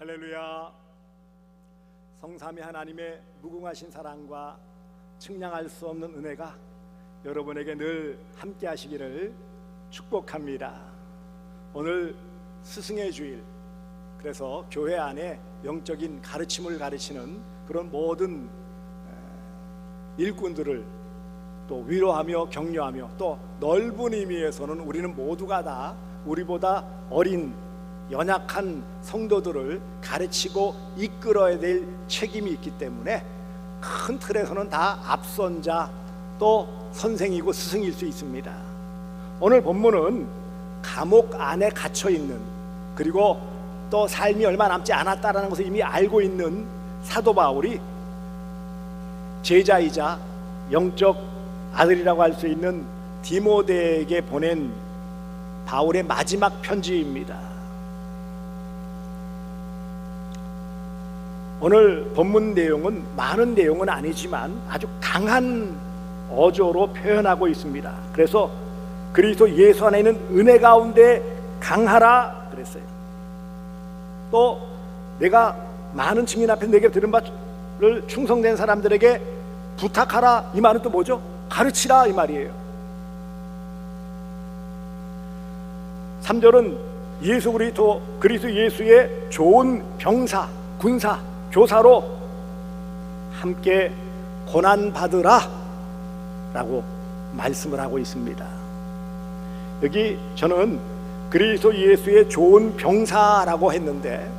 할렐루야. 성삼위 하나님의 무궁하신 사랑과 측량할 수 없는 은혜가 여러분에게 늘 함께 하시기를 축복합니다. 오늘 스승의 주일, 그래서 교회 안에 영적인 가르침을 가르치는 그런 모든 일꾼들을 또 위로하며 격려하며, 또 넓은 의미에서는 우리는 모두가 다 우리보다 어린 연약한 성도들을 가르치고 이끌어야 될 책임이 있기 때문에 큰 틀에서는 다 앞선자 또 선생이고 스승일 수 있습니다. 오늘 본문은 감옥 안에 갇혀 있는, 그리고 또 삶이 얼마 남지 않았다라는 것을 이미 알고 있는 사도 바울이 제자이자 영적 아들이라고 할 수 있는 디모데에게 보낸 바울의 마지막 편지입니다. 오늘 본문 내용은 많은 내용은 아니지만 아주 강한 어조로 표현하고 있습니다. 그래서 그리스도 예수 안에 있는 은혜 가운데 강하라 그랬어요. 또 내가 많은 증인 앞에 내게 들은 바를 충성된 사람들에게 부탁하라, 이 말은 또 뭐죠? 가르치라, 이 말이에요. 3절은 예수 그리스도 예수의 좋은 병사, 군사, 교사로 함께 고난받으라 라고 말씀을 하고 있습니다. 여기 저는 그리스도 예수의 좋은 병사라고 했는데,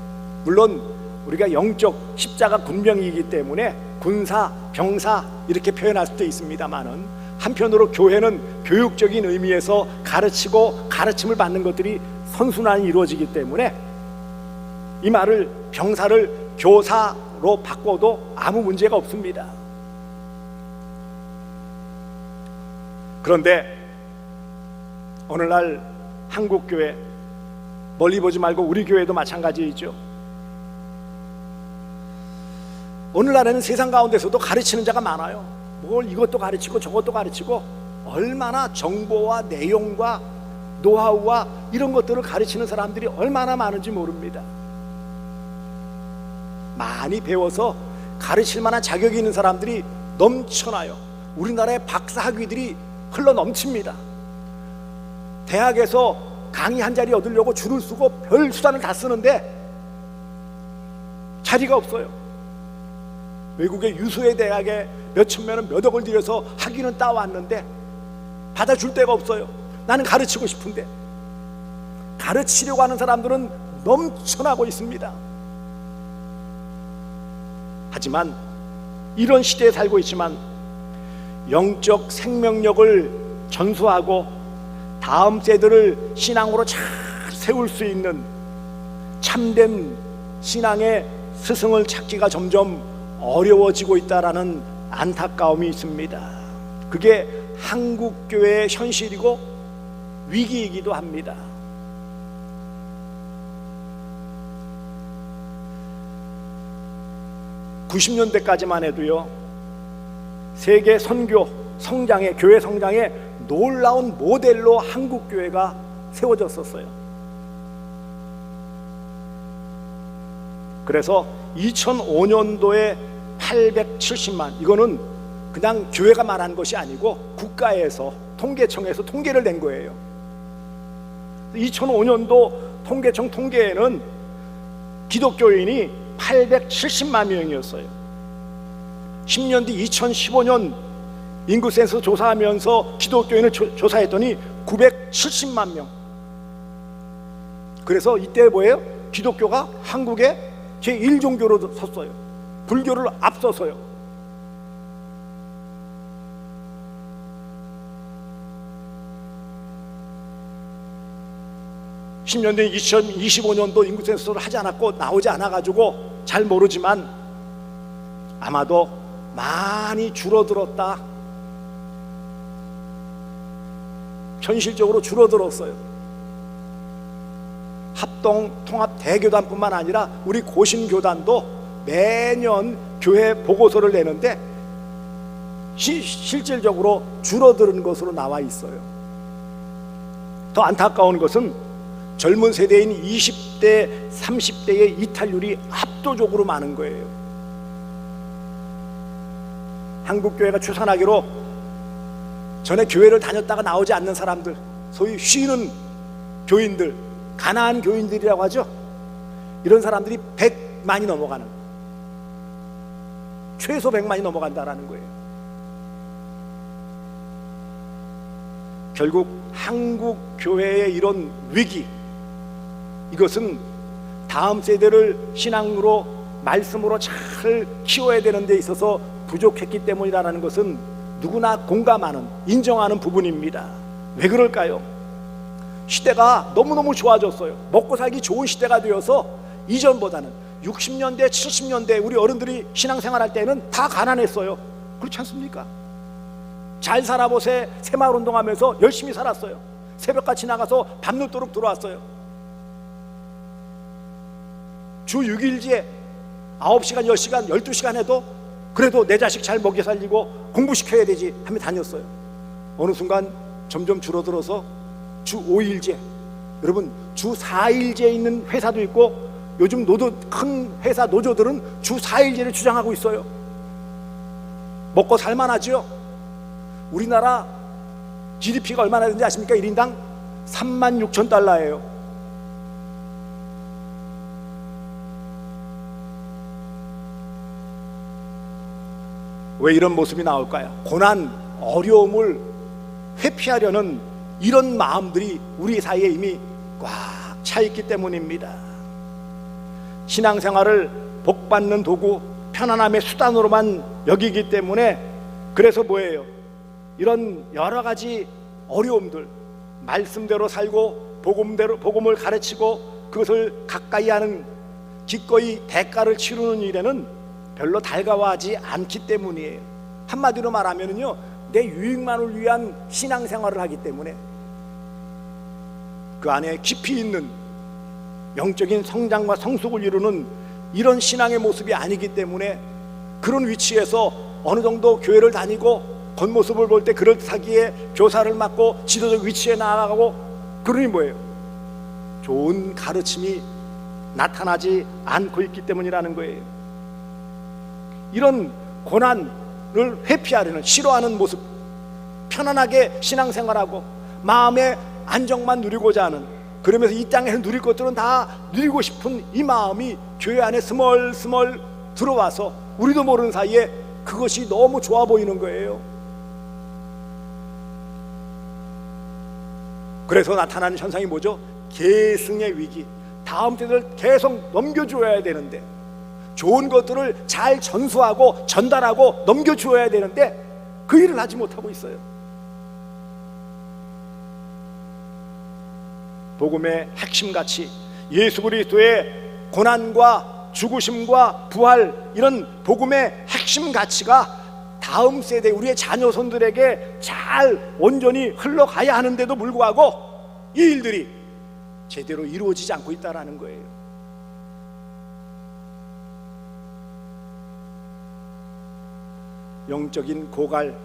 물론 우리가 영적 십자가 군병이기 때문에 군사, 병사 이렇게 표현할 수도 있습니다만은, 한편으로 교회는 교육적인 의미에서 가르치고 가르침을 받는 것들이 선순환이 이루어지기 때문에 이 말을, 병사를 교사로 바꿔도 아무 문제가 없습니다. 그런데 오늘날 한국교회, 멀리 보지 말고 우리 교회도 마찬가지이죠. 오늘날에는 세상 가운데서도 가르치는 자가 많아요. 뭘 이것도 가르치고 저것도 가르치고, 얼마나 정보와 내용과 노하우와 이런 것들을 가르치는 사람들이 얼마나 많은지 모릅니다. 많이 배워서 가르칠 만한 자격이 있는 사람들이 넘쳐나요. 우리나라의 박사 학위들이 흘러 넘칩니다. 대학에서 강의 한 자리 얻으려고 줄을 서고 별 수단을 다 쓰는데 자리가 없어요. 외국의 유수의 대학에 몇천 명은 몇 억을 들여서 학위는 따왔는데 받아줄 데가 없어요. 나는 가르치고 싶은데. 가르치려고 하는 사람들은 넘쳐나고 있습니다. 하지만 이런 시대에 살고 있지만 영적 생명력을 전수하고 다음 세대를 신앙으로 잘 세울 수 있는 참된 신앙의 스승을 찾기가 점점 어려워지고 있다라는 안타까움이 있습니다. 그게 한국교회의 현실이고 위기이기도 합니다. (90년대까지만) 해도요, 세계 선교 성장의, 교회 성장의 놀라운 모델로 한국교회가 세워졌었어요. 그래서 2005년도에 870만, 이거는 그냥 교회가 말한 것이 아니고 국가에서, 통계청에서 통계를 낸 거예요. 2005년도 통계청 통계에는 기독교인이 870만 명이었어요. 10년 뒤 2015년 인구 센서 조사하면서 기독교인을 조사했더니 970만 명. 그래서 이때 뭐예요? 기독교가 한국의 제1종교로 섰어요. 불교를 앞서서요. (10년) 뒤 2025년도 인구 센서를 하지 않았고 나오지 않아가지고 잘 모르지만 아마도 많이 줄어들었다, 현실적으로 줄어들었어요. 합동 통합 대교단뿐만 아니라 우리 고신교단도 매년 교회 보고서를 내는데 실질적으로 줄어드는 것으로 나와 있어요. 더 안타까운 것은 젊은 세대인 20대, 30대의 이탈률이 압도적으로 많은 거예요. 한국교회가 추산하기로 전에 교회를 다녔다가 나오지 않는 사람들, 소위 쉬는 교인들, 가난한 교인들이라고 하죠. 이런 사람들이 100만이 넘어가는, 최소 100만이 넘어간다라는 거예요. 결국 한국 교회의 이런 위기, 이것은 다음 세대를 신앙으로, 말씀으로 잘 키워야 되는 데 있어서 부족했기 때문이라는 것은 누구나 공감하는, 인정하는 부분입니다. 왜 그럴까요? 시대가 너무너무 좋아졌어요. 먹고 살기 좋은 시대가 되어서 이전보다는 60년대, 70년대 우리 어른들이 신앙생활할 때는 다 가난했어요. 그렇지 않습니까? 잘 살아보세 새마을운동하면서 열심히 살았어요. 새벽같이 나가서 밤늦도록 들어왔어요. 주 6일째 9시간, 10시간, 12시간 해도 그래도 내 자식 잘 먹여 살리고 공부시켜야 되지 하며 다녔어요. 어느 순간 점점 줄어들어서 주 5일제, 여러분 주 4일제 있는 회사도 있고, 요즘 큰 회사 노조들은 주 4일제를 주장하고 있어요. 먹고 살만하죠? 우리나라 GDP가 얼마나 되는지 아십니까? 1인당 36,000달러예요. 왜 이런 모습이 나올까요? 고난, 어려움을 회피하려는 이런 마음들이 우리 사이에 이미 꽉 차 있기 때문입니다. 신앙생활을 복받는 도구, 편안함의 수단으로만 여기기 때문에, 그래서 뭐예요? 이런 여러 가지 어려움들, 말씀대로 살고 복음을 가르치고 그것을 가까이 하는, 기꺼이 대가를 치르는 일에는 별로 달가워하지 않기 때문이에요. 한마디로 말하면요, 내 유익만을 위한 신앙생활을 하기 때문에 그 안에 깊이 있는 영적인 성장과 성숙을 이루는 이런 신앙의 모습이 아니기 때문에, 그런 위치에서 어느 정도 교회를 다니고 겉모습을 볼 때 그럴듯하기에 교사를 맡고 지도적 위치에 나아가고, 그러니 뭐예요? 좋은 가르침이 나타나지 않고 있기 때문이라는 거예요. 이런 고난을 회피하려는, 싫어하는 모습, 편안하게 신앙생활하고 마음의 안정만 누리고자 하는, 그러면서 이 땅에서 누릴 것들은 다 누리고 싶은 이 마음이 교회 안에 스멀스멀 들어와서 우리도 모르는 사이에 그것이 너무 좋아 보이는 거예요. 그래서 나타나는 현상이 뭐죠? 계승의 위기. 다음 세대를 계속 넘겨줘야 되는데, 좋은 것들을 잘 전수하고 전달하고 넘겨줘야 되는데 그 일을 하지 못하고 있어요. 복음의 핵심 가치, 예수 그리스도의 고난과 죽으심과 부활, 이런 복음의 핵심 가치가 다음 세대, 우리의 자녀손들에게 잘 온전히 흘러가야 하는데도 불구하고 이 일들이 제대로 이루어지지 않고 있다는 거예요. 영적인 고갈,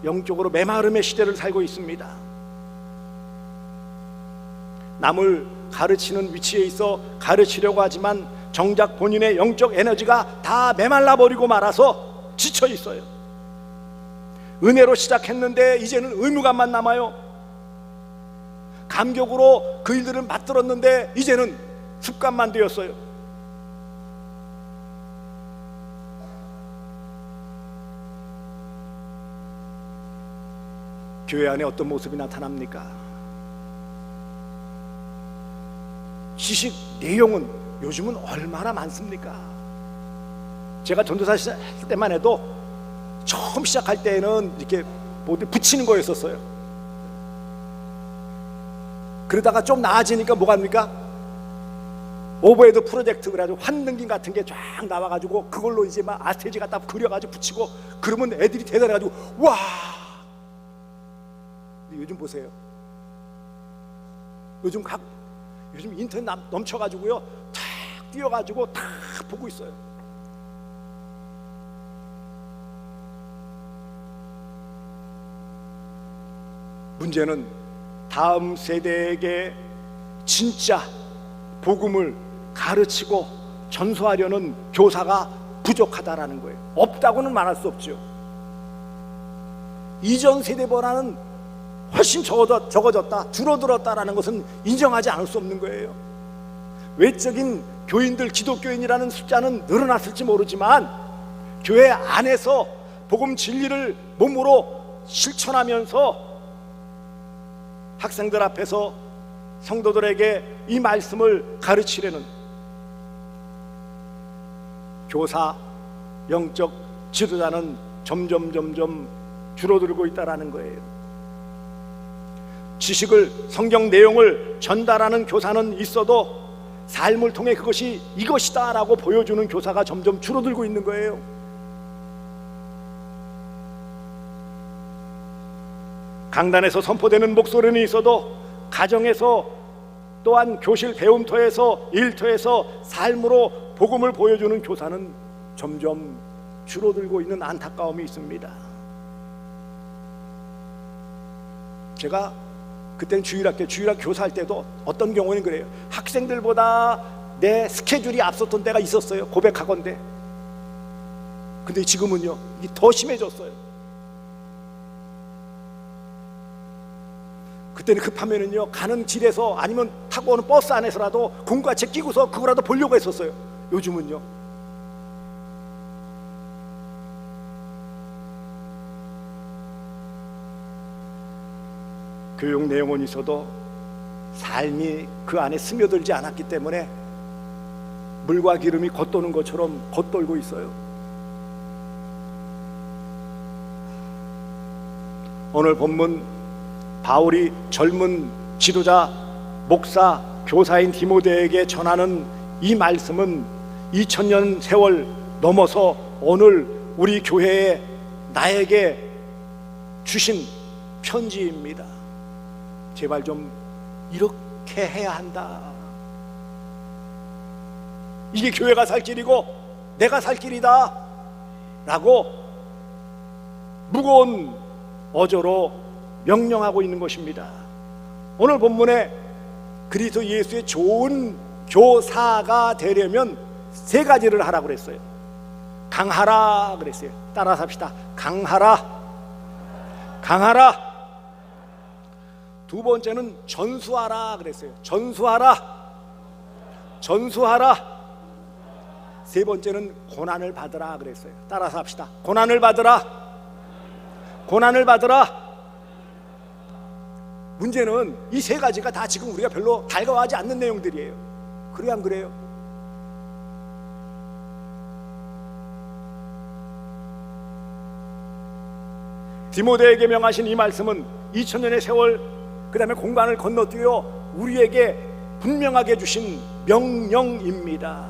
영적으로 메마름의 시대를 살고 있습니다. 남을 가르치는 위치에 있어 가르치려고 하지만 정작 본인의 영적 에너지가 다 메말라 버리고 말아서 지쳐 있어요. 은혜로 시작했는데 이제는 의무감만 남아요. 감격으로 그 일들을 맛들었는데 이제는 습관만 되었어요. 교회 안에 어떤 모습이 나타납니까? 지식 내용은 요즘은 얼마나 많습니까? 제가 전도사 할 때만 해도 처음 시작할 때는 이렇게 뭐든 붙이는 거였었어요. 그러다가 좀 나아지니까 뭐가 합니까? 오버헤드 프로젝트 그래가지고 환등기 같은 게 쫙 나와가지고 그걸로 이제 막 아스테지 갖다 그려가지고 붙이고, 그러면 애들이 대단해가지고 와. 요즘 보세요. 요즘 인터넷 넘쳐가지고요, 탁 뛰어가지고 다 보고 있어요. 문제는 다음 세대에게 진짜 복음을 가르치고 전수하려는 교사가 부족하다라는 거예요. 없다고는 말할 수 없죠. 이전 세대보다는 훨씬 적어졌다, 줄어들었다라는 것은 인정하지 않을 수 없는 거예요. 외적인 교인들, 기독교인이라는 숫자는 늘어났을지 모르지만 교회 안에서 복음 진리를 몸으로 실천하면서 학생들 앞에서 성도들에게 이 말씀을 가르치려는 교사, 영적 지도자는 점점 줄어들고 있다는 거예요. 지식을, 성경 내용을 전달하는 교사는 있어도 삶을 통해 그것이 이것이다 라고 보여주는 교사가 점점 줄어들고 있는 거예요. 강단에서 선포되는 목소리는 있어도 가정에서 또한 교실 배움터에서 일터에서 삶으로 복음을 보여주는 교사는 점점 줄어들고 있는 안타까움이 있습니다. 제가 그때는 주일학 교사할 때도 어떤 경우는 그래요. 학생들보다 내 스케줄이 앞섰던 때가 있었어요. 고백하건대. 근데 지금은요, 이게 더 심해졌어요. 그때는 급하면은요, 가는 길에서 아니면 타고 오는 버스 안에서라도 공과책 끼고서 그거라도 보려고 했었어요. 요즘은요, 교육 내용은 있어도 삶이 그 안에 스며들지 않았기 때문에 물과 기름이 겉도는 것처럼 겉돌고 있어요. 오늘 본문 바울이 젊은 지도자, 목사, 교사인 디모데에게 전하는 이 말씀은 2000년 세월 넘어서 오늘 우리 교회에 나에게 주신 편지입니다. 제발 좀 이렇게 해야 한다. 이게 교회가 살 길이고 내가 살 길이다 라고 무거운 어조로 명령하고 있는 것입니다. 오늘 본문에 그리스도 예수의 좋은 교사가 되려면 세 가지를 하라고 그랬어요. 강하라 그랬어요. 따라서 합시다. 강하라. 강하라. 두 번째는 전수하라 그랬어요. 전수하라. 전수하라. 세 번째는 고난을 받으라 그랬어요. 따라서 합시다. 고난을 받으라. 고난을 받으라. 문제는 이 세 가지가 다 지금 우리가 별로 달가워하지 않는 내용들이에요. 그래요, 안 그래요? 디모데에게 명하신 이 말씀은 2000년의 세월, 그 다음에 공간을 건너뛰어 우리에게 분명하게 주신 명령입니다.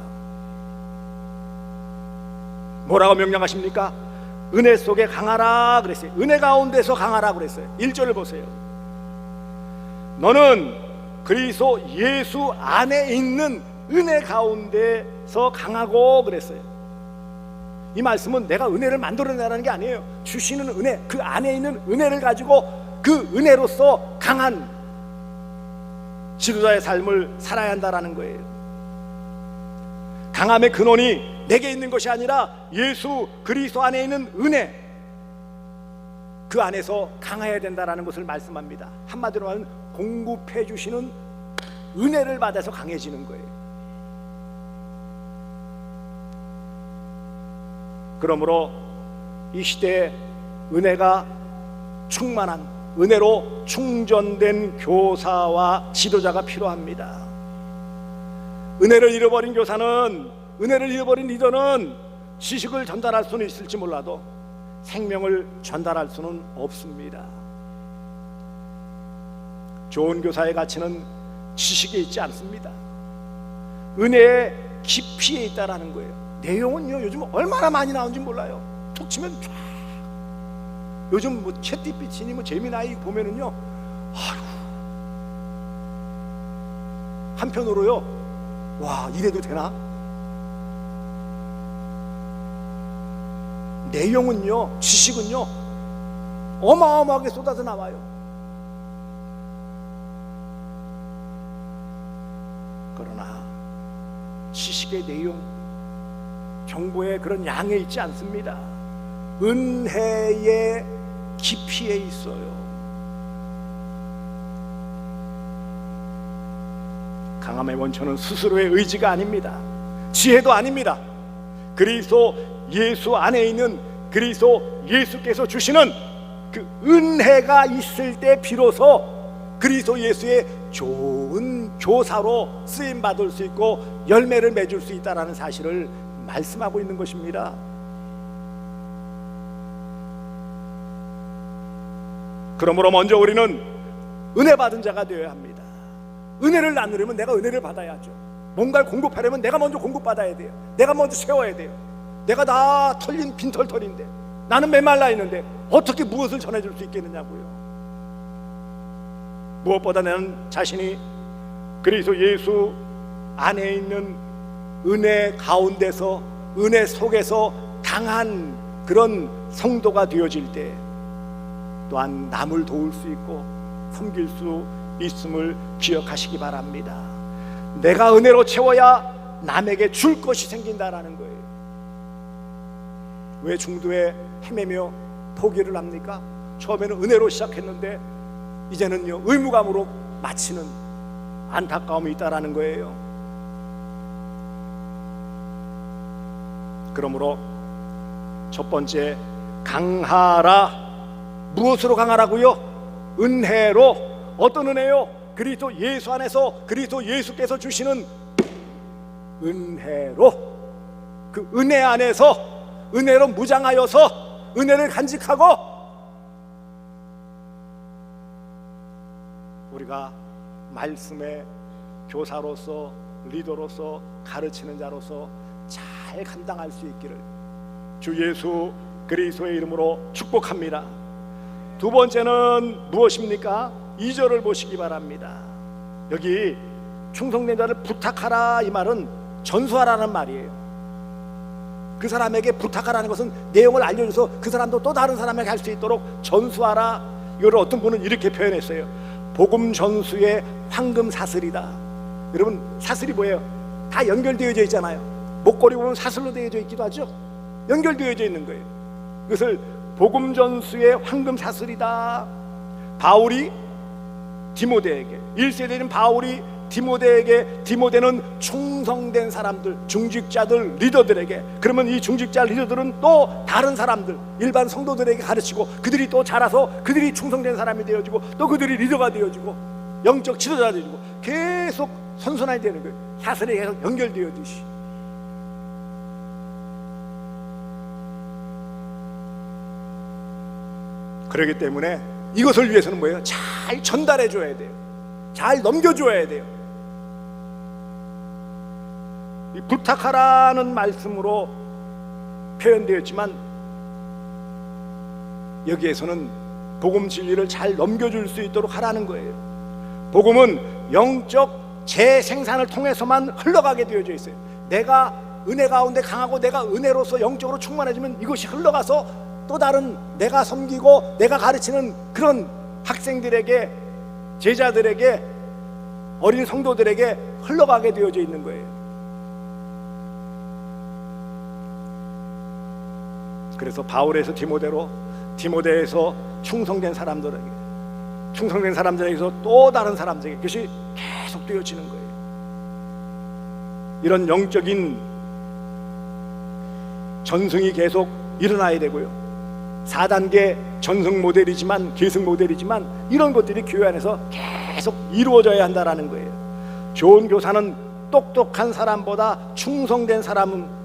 뭐라고 명령하십니까? 은혜 속에 강하라 그랬어요. 은혜 가운데서 강하라 그랬어요. 1절을 보세요. 너는 그리스도 예수 안에 있는 은혜 가운데서 강하고 그랬어요. 이 말씀은 내가 은혜를 만들어내라는 게 아니에요. 주시는 은혜, 그 안에 있는 은혜를 가지고 그 은혜로서 강한 지도자의 삶을 살아야 한다는 거예요. 강함의 근원이 내게 있는 것이 아니라 예수 그리스도 안에 있는 은혜, 그 안에서 강해야 된다는 것을 말씀합니다. 한마디로 하면 공급해 주시는 은혜를 받아서 강해지는 거예요. 그러므로 이 시대에 은혜가 충만한, 은혜로 충전된 교사와 지도자가 필요합니다. 은혜를 잃어버린 교사는, 은혜를 잃어버린 리더는 지식을 전달할 수는 있을지 몰라도 생명을 전달할 수는 없습니다. 좋은 교사의 가치는 지식에 있지 않습니다. 은혜의 깊이에 있다라는 거예요. 내용은요, 요즘 얼마나 많이 나오는지 몰라요. 툭 치면 쫙. 요즘 뭐 챗GPT니 뭐 제미나이 보면은요, 아유, 한편으로요, 와, 이래도 되나? 내용은요, 지식은요, 어마어마하게 쏟아져 나와요. 메시지의 내용, 정보의 그런 양에 있지 않습니다. 은혜의 깊이에 있어요. 강함의 원천은 스스로의 의지가 아닙니다. 지혜도 아닙니다. 그리스도 예수 안에 있는 그리스도 예수께서 주시는 그 은혜가 있을 때 비로소 그리스도 예수의 좋은 교사로 쓰임 받을 수 있고 열매를 맺을 수 있다라는 사실을 말씀하고 있는 것입니다. 그러므로 먼저 우리는 은혜 받은 자가 되어야 합니다. 은혜를 나누려면 내가 은혜를 받아야죠. 뭔가를 공급하려면 내가 먼저 공급받아야 돼요. 내가 먼저 채워야 돼요. 내가 다 털린 빈털털인데, 나는 메말라 있는데 어떻게 무엇을 전해줄 수 있겠느냐고요. 무엇보다 나는 자신이 그리스도 예수 안에 있는 은혜 가운데서, 은혜 속에서 강한 그런 성도가 되어질 때 또한 남을 도울 수 있고 섬길 수 있음을 기억하시기 바랍니다. 내가 은혜로 채워야 남에게 줄 것이 생긴다라는 거예요. 왜 중도에 헤매며 포기를 합니까? 처음에는 은혜로 시작했는데 이제는요 의무감으로 마치는 안타까움이 있다라는 거예요. 그러므로 첫 번째, 강하라. 무엇으로 강하라고요? 은혜로. 어떤 은혜요? 그리스도 예수 안에서 그리스도 예수께서 주시는 은혜로. 그 은혜 안에서 은혜로 무장하여서 은혜를 간직하고 우리가 말씀의 교사로서, 리더로서, 가르치는 자로서 잘 감당할 수 있기를 주 예수 그리스도의 이름으로 축복합니다. 두 번째는 무엇입니까? 2절을 보시기 바랍니다. 여기 충성된 자를 부탁하라, 이 말은 전수하라는 말이에요. 그 사람에게 부탁하라는 것은 내용을 알려줘서 그 사람도 또 다른 사람에게 할 수 있도록 전수하라. 이거를 어떤 분은 이렇게 표현했어요. 복음 전수의 황금 사슬이다. 여러분, 사슬이 뭐예요? 다 연결되어져 있잖아요. 목걸이 보면 사슬로 되어져 있기도 하죠. 연결되어져 있는 거예요. 이것을 복음 전수의 황금 사슬이다. 바울이 디모데에게, 1세대인 바울이 디모데에게, 디모데는 충성된 사람들, 중직자들, 리더들에게, 그러면 이 중직자 리더들은 또 다른 사람들, 일반 성도들에게 가르치고 그들이 또 자라서 그들이 충성된 사람이 되어지고 또 그들이 리더가 되어지고 영적 지도자가 되어지고 계속 선순환이 되는 거예요. 사슬이 계속 연결되어지시. 그렇기 때문에 이것을 위해서는 뭐예요? 잘 전달해 줘야 돼요. 잘 넘겨줘야 돼요. 이 부탁하라는 말씀으로 표현되었지만 여기에서는 복음 진리를 잘 넘겨줄 수 있도록 하라는 거예요. 복음은 영적 재생산을 통해서만 흘러가게 되어져 있어요. 내가 은혜 가운데 강하고 내가 은혜로서 영적으로 충만해지면 이것이 흘러가서 또 다른 내가 섬기고 내가 가르치는 그런 학생들에게, 제자들에게, 어린 성도들에게 흘러가게 되어져 있는 거예요. 그래서 바울에서 디모데로, 디모데에서 충성된 사람들에게, 충성된 사람들에게서 또 다른 사람들에게 그것이 계속 되어지는 거예요. 이런 영적인 전승이 계속 일어나야 되고요. 4단계 전승 모델이지만, 계승 모델이지만 이런 것들이 교회 안에서 계속 이루어져야 한다는 거예요. 좋은 교사는 똑똑한 사람보다 충성된 사람은,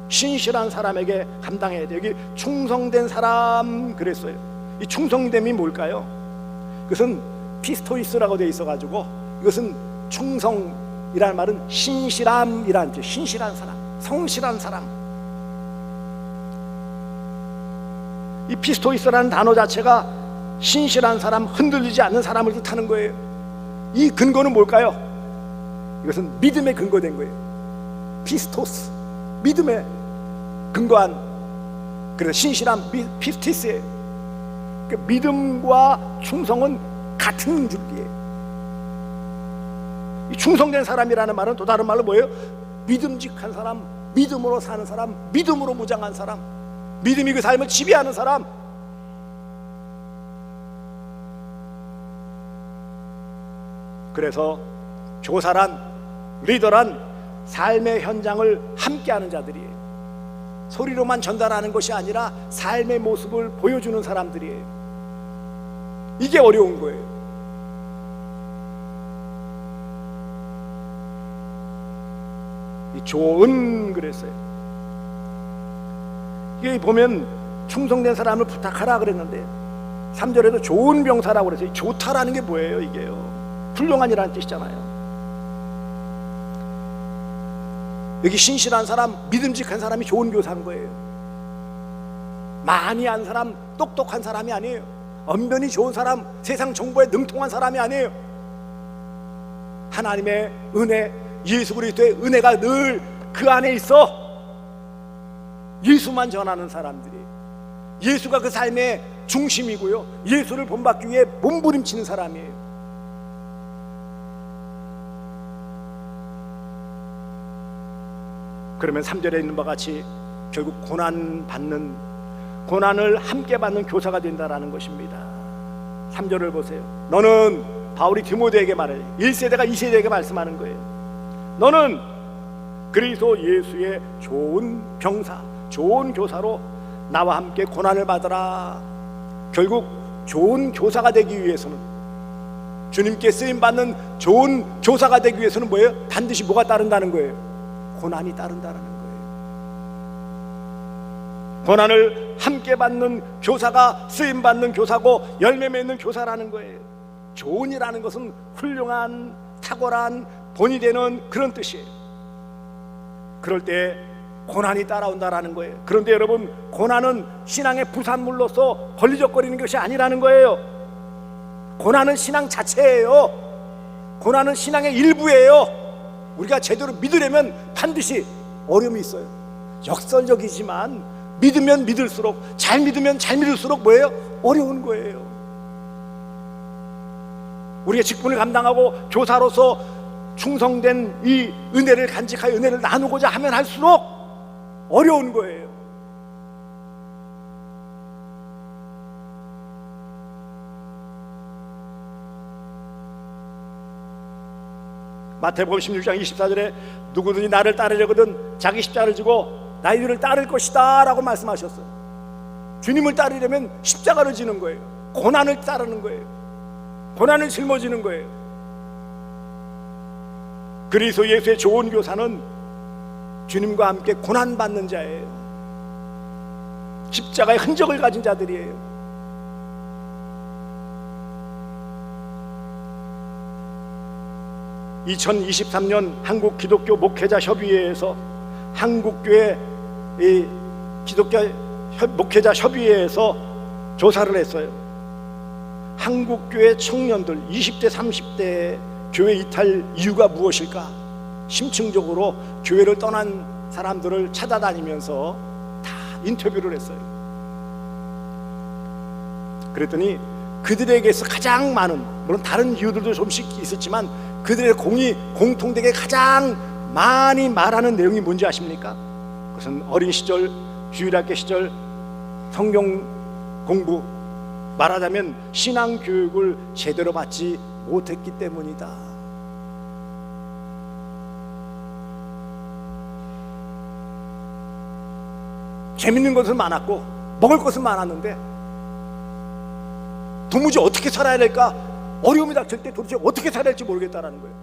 신실한 사람에게 감당해야 돼요. 여기 충성된 사람 그랬어요. 이 충성됨이 뭘까요? 그것은 피스토이스라고 되어 있어가지고 이것은 충성이라는 말은 신실함이라는 뜻. 신실한 사람, 성실한 사람. 이 피스토이스라는 단어 자체가 신실한 사람, 흔들리지 않는 사람을 뜻하는 거예요. 이 근거는 뭘까요? 이것은 믿음에 근거된 거예요. 피스토스, 믿음에 근거한, 그래서 신실한 피스티스예요. 그러니까 믿음과 충성은 같은 줄기예요. 이 충성된 사람이라는 말은 또 다른 말로 뭐예요? 믿음직한 사람, 믿음으로 사는 사람, 믿음으로 무장한 사람, 믿음이 그 삶을 지배하는 사람. 그래서 교사란, 리더란 삶의 현장을 함께하는 자들이에요. 소리로만 전달하는 것이 아니라 삶의 모습을 보여주는 사람들이에요. 이게 어려운 거예요. 이 조은 그랬어요. 이게 보면 충성된 사람을 부탁하라 그랬는데 3절에도 좋은 병사라고 그랬어요. 좋다라는 게 뭐예요? 이게요, 훌륭한이라는 뜻이잖아요. 여기 신실한 사람, 믿음직한 사람이 좋은 교사인 거예요. 많이 한 사람, 똑똑한 사람이 아니에요. 언변이 좋은 사람, 세상 정보에 능통한 사람이 아니에요. 하나님의 은혜, 예수 그리스도의 은혜가 늘 그 안에 있어 예수만 전하는 사람들이에요. 예수가 그 삶의 중심이고요, 예수를 본받기 위해 몸부림치는 사람이에요. 그러면 3절에 있는 바와 같이 결국 고난을 함께 받는 교사가 된다라는 것입니다. 3절을 보세요. 너는, 바울이 디모데에게 말해요. 1세대가 2세대에게 말씀하는 거예요. 너는 그리스도 예수의 좋은 병사, 좋은 교사로 나와 함께 고난을 받으라. 결국 좋은 교사가 되기 위해서는, 주님께 쓰임받는 좋은 교사가 되기 위해서는 뭐예요? 반드시 뭐가 따른다는 거예요? 고난이 따른다는 거예요. 고난을 함께 받는 교사가 쓰임받는 교사고 열매 맺는 교사라는 거예요. 좋은이라는 것은 훌륭한, 탁월한, 본이 되는 그런 뜻이에요. 그럴 때 고난이 따라온다라는 거예요. 그런데 여러분, 고난은 신앙의 부산물로서 걸리적거리는 것이 아니라는 거예요. 고난은 신앙 자체예요. 고난은 신앙의 일부예요. 우리가 제대로 믿으려면 반드시 어려움이 있어요. 역설적이지만 믿으면 믿을수록, 잘 믿으면 잘 믿을수록 뭐예요? 어려운 거예요. 우리가 직분을 감당하고 교사로서 충성된 이 은혜를 간직하여 은혜를 나누고자 하면 할수록 어려운 거예요. 마태복음 16장 24절에 누구든지 나를 따르려거든 자기 십자가를 지고 나이들을 따를 것이다 라고 말씀하셨어요. 주님을 따르려면 십자가를 지는 거예요. 고난을 따르는 거예요. 고난을 짊어지는 거예요. 그리스도 예수의 좋은 교사는 주님과 함께 고난받는 자예요. 십자가의 흔적을 가진 자들이에요. (2023년) 한국 기독교 목회자 협의회에서 한국교회 기독교 목회자 협의회에서 조사를 했어요. 한국교회 청년들 20대 30대 교회 이탈 이유가 무엇일까? 심층적으로 교회를 떠난 사람들을 찾아다니면서 다 인터뷰를 했어요. 그랬더니 그들에게서 가장 많은, 물론 다른 이유들도 좀씩 있었지만 그들의 공통되게 가장 많이 말하는 내용이 뭔지 아십니까? 그것은 어린 시절, 주일학교 시절 성경 공부, 말하자면 신앙 교육을 제대로 받지 못했기 때문이다. 재밌는 것은 많았고 먹을 것은 많았는데 도무지 어떻게 살아야 될까, 어려움이 닥칠 때 도대체 어떻게 살아야 할지 모르겠다라는 거예요.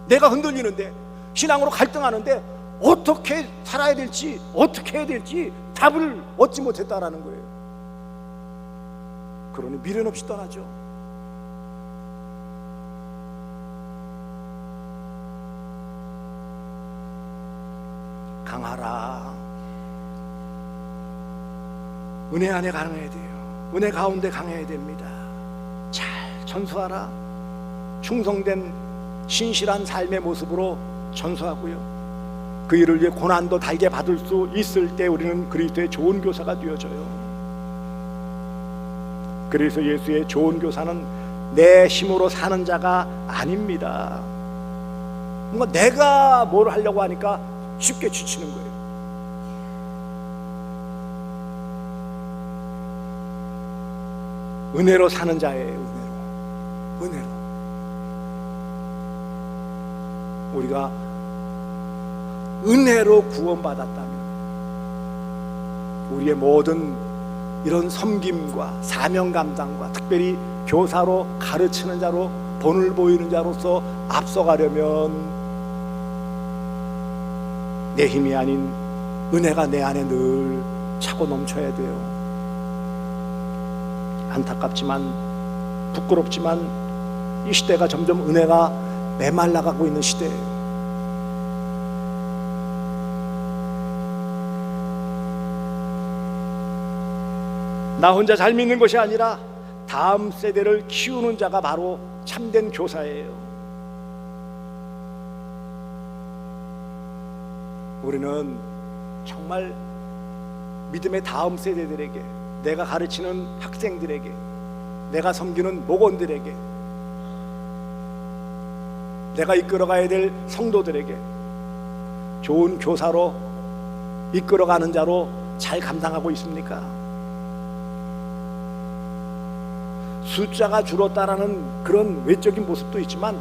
내가 흔들리는데, 신앙으로 갈등하는데 어떻게 살아야 될지, 어떻게 해야 될지 답을 얻지 못했다라는 거예요. 그러니 미련 없이 떠나죠. 강하라. 은혜 안에 강해야 돼요. 은혜 가운데 강해야 됩니다. 잘 전수하라. 충성된 신실한 삶의 모습으로 전수하고요, 그 일을 위해 고난도 달게 받을 수 있을 때 우리는 그리스도의 좋은 교사가 되어져요. 그래서 예수의 좋은 교사는 내 힘으로 사는 자가 아닙니다. 뭔가 내가 뭘 하려고 하니까 쉽게 지치는 거예요. 은혜로 사는 자예요. 은혜로. 우리가 은혜로 구원받았다면 우리의 모든 이런 섬김과 사명 감당과 특별히 교사로 가르치는 자로 본을 보이는 자로서 앞서가려면 내 힘이 아닌 은혜가 내 안에 늘 차고 넘쳐야 돼요. 안타깝지만 부끄럽지만 이 시대가 점점 은혜가 메말라가고 있는 시대예요. 나 혼자 잘 믿는 것이 아니라 다음 세대를 키우는 자가 바로 참된 교사예요. 우리는 정말 믿음의 다음 세대들에게, 내가 가르치는 학생들에게, 내가 섬기는 목원들에게, 내가 이끌어가야 될 성도들에게 좋은 교사로 이끌어가는 자로 잘 감당하고 있습니까? 숫자가 줄었다라는 그런 외적인 모습도 있지만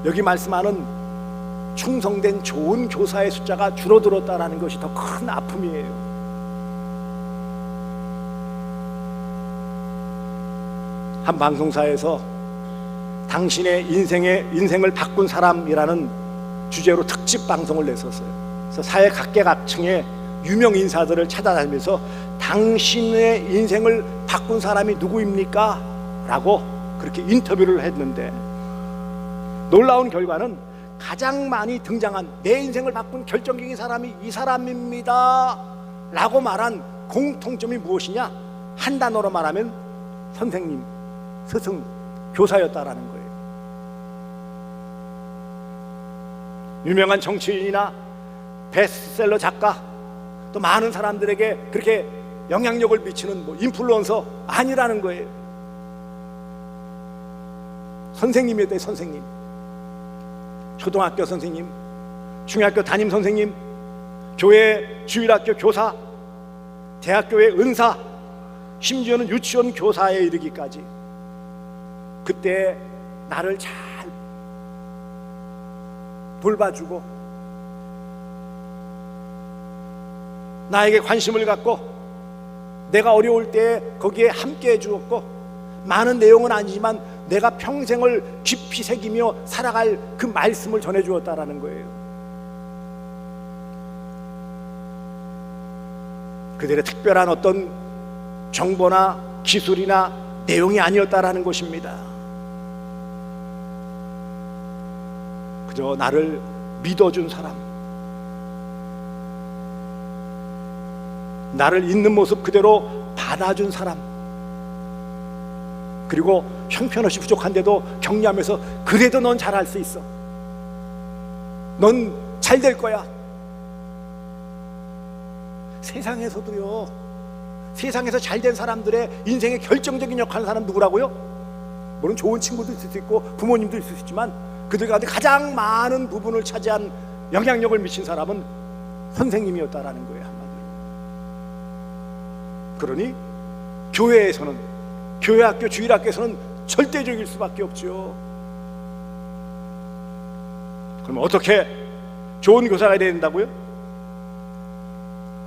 여기 말씀하는 충성된 좋은 교사의 숫자가 줄어들었다라는 것이 더 큰 아픔이에요. 한 방송사에서 당신의 인생을 바꾼 사람이라는 주제로 특집 방송을 냈었어요. 그래서 사회 각계각층의 유명 인사들을 찾아다니면서 당신의 인생을 바꾼 사람이 누구입니까? 라고 그렇게 인터뷰를 했는데 놀라운 결과는 가장 많이 등장한 내 인생을 바꾼 결정적인 사람이 이 사람입니다 라고 말한 공통점이 무엇이냐? 한 단어로 말하면 선생님, 스승, 교사였다라는 거예요. 유명한 정치인이나 베스트셀러 작가, 또 많은 사람들에게 그렇게 영향력을 미치는 인플루언서 아니라는 거예요. 선생님이었대요. 선생님. 초등학교 선생님, 중학교 담임 선생님, 교회 주일학교 교사, 대학교의 은사, 심지어는 유치원 교사에 이르기까지 그때 나를 잘 돌봐주고 나에게 관심을 갖고 내가 어려울 때 거기에 함께 해주었고, 많은 내용은 아니지만 내가 평생을 깊이 새기며 살아갈 그 말씀을 전해주었다라는 거예요. 그들의 특별한 어떤 정보나 기술이나 내용이 아니었다라는 것입니다. 그저 나를 믿어준 사람, 나를 있는 모습 그대로 받아준 사람, 그리고 형편없이 부족한데도 격려하면서 그래도 넌 잘할 수 있어, 넌 잘 될 거야. 세상에서도요, 세상에서 잘된 사람들의 인생의 결정적인 역할을 하는 사람 누구라고요? 물론 좋은 친구도 있을 수 있고 부모님도 있을 수 있지만 그들 가운데 가장 많은 부분을 차지한 영향력을 미친 사람은 선생님이었다라는 거예요, 한마디로. 그러니 교회에서는, 교회학교, 주일학교에서는 절대적일 수밖에 없죠. 그럼 어떻게 좋은 교사가 돼야 된다고요?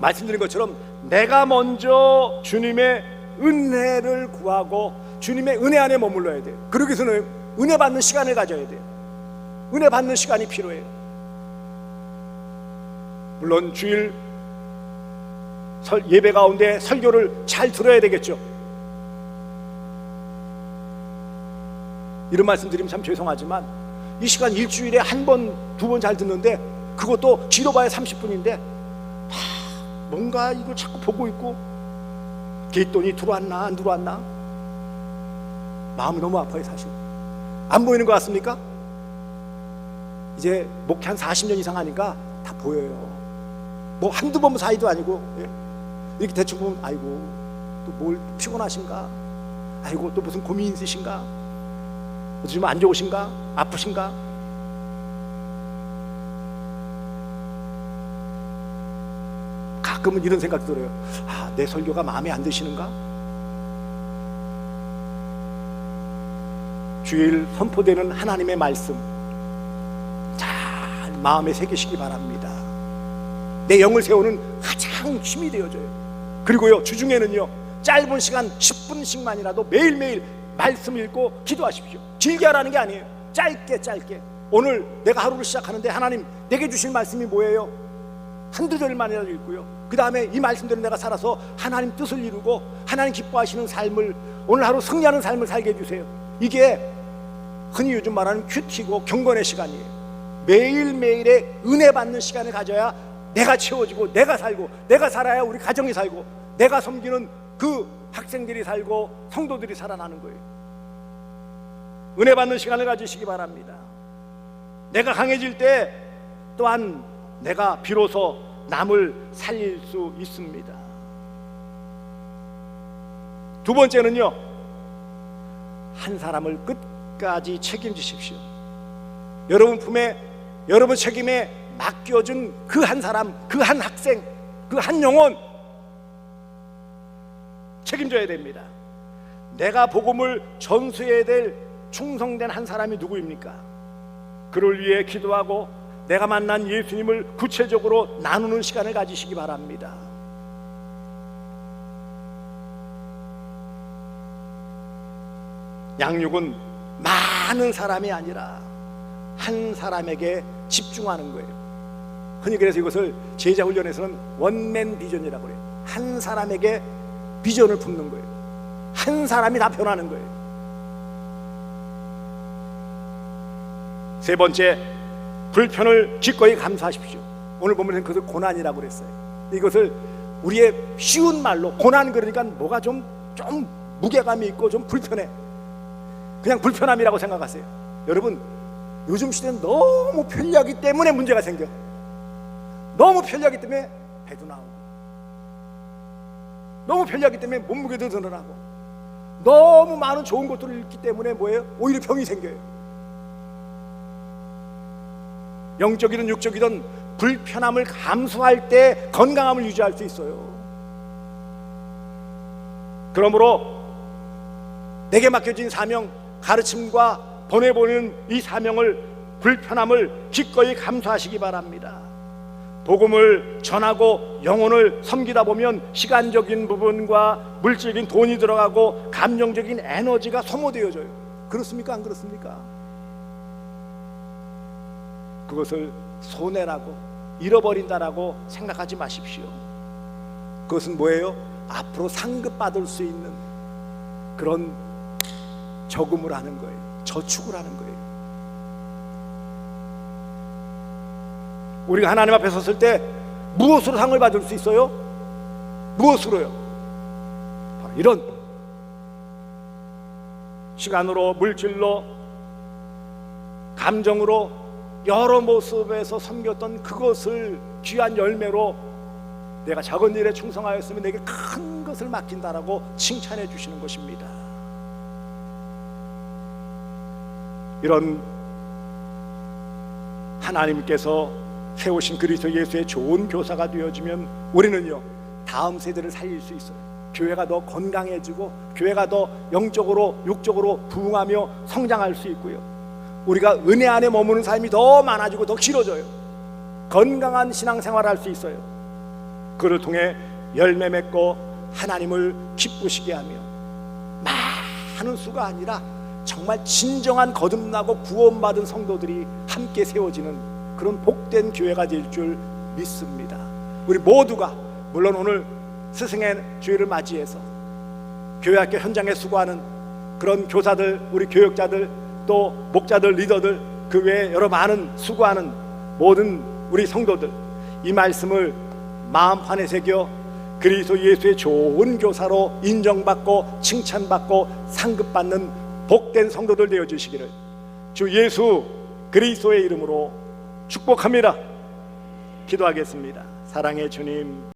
말씀드린 것처럼 내가 먼저 주님의 은혜를 구하고 주님의 은혜 안에 머물러야 돼요. 그러기 위해서는 은혜 받는 시간을 가져야 돼요. 은혜 받는 시간이 필요해요. 물론 주일 예배 가운데 설교를 잘 들어야 되겠죠. 이런 말씀 드리면 참 죄송하지만 이 시간 일주일에 한 번, 두 번 잘 듣는데 그것도 길어봐야 30분인데 뭔가 이걸 자꾸 보고 있고 뒷돈이 들어왔나 안 들어왔나 마음이 너무 아파요. 사실 안 보이는 것 같습니까? 이제 목회 한 40년 이상 하니까 다 보여요. 뭐 한두 번 사이도 아니고, 예? 이렇게 대충 보면 아이고 또 뭘 피곤하신가, 아이고 또 무슨 고민 있으신가, 요즘 안 좋으신가, 아프신가. 가끔은 이런 생각이 들어요. 내 설교가 마음에 안 드시는가? 주일 선포되는 하나님의 말씀 잘 마음에 새기시기 바랍니다. 내 영을 세우는 가장 힘이 되어져요. 그리고요, 주중에는요, 짧은 시간 10분씩만이라도 매일매일 말씀 읽고 기도하십시오. 길게 하라는 게 아니에요. 짧게 오늘 내가 하루를 시작하는데 하나님 내게 주실 말씀이 뭐예요? 한두 절만이라도 읽고요, 그 다음에 이 말씀대로 내가 살아서 하나님 뜻을 이루고 하나님 기뻐하시는 삶을, 오늘 하루 승리하는 삶을 살게 해주세요. 이게 흔히 요즘 말하는 큐티고 경건의 시간이에요. 매일매일의 은혜 받는 시간을 가져야 내가 채워지고 내가 살고, 내가 살아야 우리 가정이 살고, 내가 섬기는 그 학생들이 살고 성도들이 살아나는 거예요. 은혜 받는 시간을 가지시기 바랍니다. 내가 강해질 때 또한 내가 비로소 남을 살릴 수 있습니다. 두 번째는요, 한 사람을 끝까지 책임지십시오. 여러분 품에, 여러분 책임에 맡겨준 그 한 사람, 그 한 학생, 그 한 영혼 책임져야 됩니다. 내가 복음을 전수해야 될 충성된 한 사람이 누구입니까? 그를 위해 기도하고 내가 만난 예수님을 구체적으로 나누는 시간을 가지시기 바랍니다. 양육은 많은 사람이 아니라 한 사람에게 집중하는 거예요. 흔히 그래서 이것을 제자훈련에서는 원맨 비전이라고 그래요. 한 사람에게 비전을 품는 거예요. 한 사람이 다 변하는 거예요. 세 번째, 불편을 기꺼이 감수하십시오. 오늘 보면 그것을 고난이라고 그랬어요. 이것을 우리의 쉬운 말로, 고난 그러니까 뭐가 좀 무게감이 있고 좀 불편해, 그냥 불편함이라고 생각하세요. 여러분, 요즘 시대는 너무 편리하기 때문에 문제가 생겨. 너무 편리하기 때문에 배도 나오고, 너무 편리하기 때문에 몸무게도 늘어나고, 너무 많은 좋은 것들을 읽기 때문에 뭐예요? 오히려 병이 생겨요. 영적이든 육적이든 불편함을 감수할 때 건강함을 유지할 수 있어요. 그러므로 내게 맡겨진 사명, 가르침과 보내보는 이 사명을, 불편함을 기꺼이 감수하시기 바랍니다. 복음을 전하고 영혼을 섬기다 보면 시간적인 부분과 물질적인 돈이 들어가고 감정적인 에너지가 소모되어져요. 그렇습니까? 안 그렇습니까? 그것을 손해라고, 잃어버린다라고 생각하지 마십시오. 그것은 뭐예요? 앞으로 상급받을 수 있는 그런 저금을 하는 거예요. 저축을 하는 거예요. 우리가 하나님 앞에 섰을 때 무엇으로 상을 받을 수 있어요? 무엇으로요? 바로 이런 시간으로, 물질로, 감정으로 여러 모습에서 섬겼던 그것을 귀한 열매로 내가 작은 일에 충성하였으면 내게 큰 것을 맡긴다라고 칭찬해 주시는 것입니다. 이런 하나님께서 세우신 그리스도 예수의 좋은 교사가 되어지면 우리는요, 다음 세대를 살릴 수 있어요. 교회가 더 건강해지고 교회가 더 영적으로 육적으로 부흥하며 성장할 수 있고요, 우리가 은혜 안에 머무는 삶이 더 많아지고 더 길어져요. 건강한 신앙생활을 할 수 있어요. 그를 통해 열매 맺고 하나님을 기쁘시게 하며 많은 수가 아니라 정말 진정한 거듭나고 구원받은 성도들이 함께 세워지는 그런 복된 교회가 될 줄 믿습니다. 우리 모두가, 물론 오늘 스승의 주일을 맞이해서 교회학교 현장에 수고하는 그런 교사들, 우리 교역자들, 또 목자들, 리더들, 그 외에 여러 많은 수고하는 모든 우리 성도들, 이 말씀을 마음판에 새겨 그리스도 예수의 좋은 교사로 인정받고 칭찬받고 상급받는 복된 성도들 되어 주시기를 주 예수 그리스도의 이름으로 축복합니다. 기도하겠습니다. 사랑의 주님,